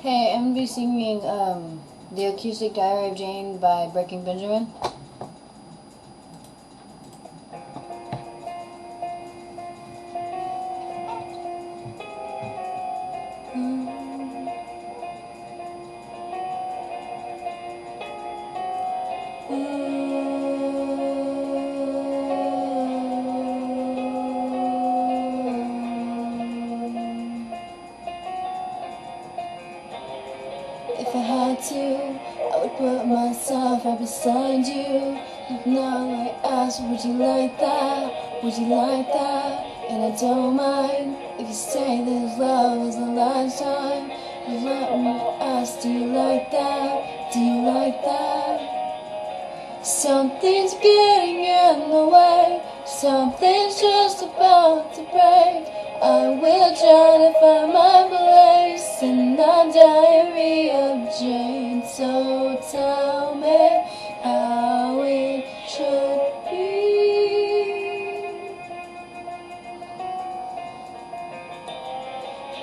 Hey, I'm gonna be singing The Acoustic Diary of Jane by Breaking Benjamin. If I had to, I would put myself right beside you. Now I ask, would you like that? Would you like that? And I don't mind if you say this love is the last time. Let me ask, do you like that? Do you like that? Something's getting in the way. Something's just about to break. I will try to find my place in the diary of Jane. So tell me how it should be.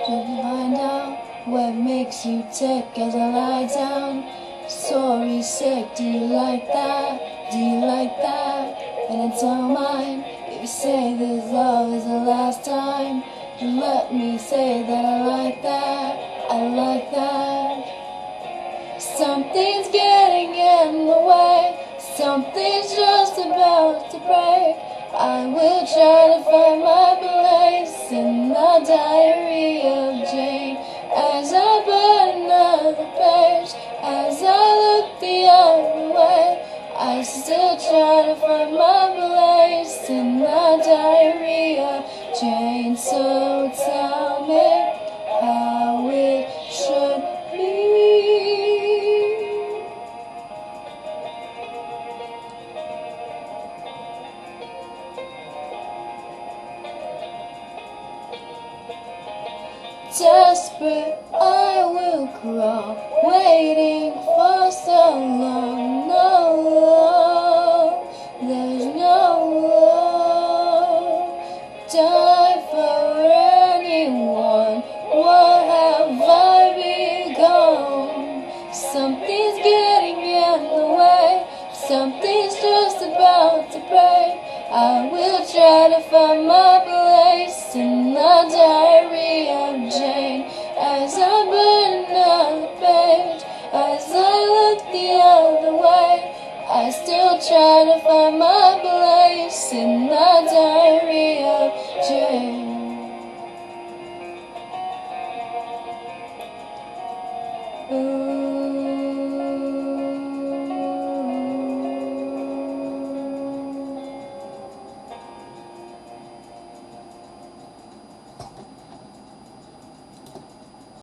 Let me find out what makes you tick as I lie down. Sorry, sick, do you like that? Do you like that? And I don't mind if you say this love is the last time. Let me say that I like that, I like that. Something's getting in the way. Something's just about to break. I will try to find my place in the diary of Jane. As I burn another page, as I look the other way, I still try to find my place in the diary of Jane. So tell me how it should be. Desperate, I will crawl, waiting for so long. No love, there's no love. Die for anyone, what have I become? Something's getting in the way, something's just about to break. I will try to find my place in the diary of Jane. As I burn another page, as I look the other way, I still try to find my place in the diary of Jane.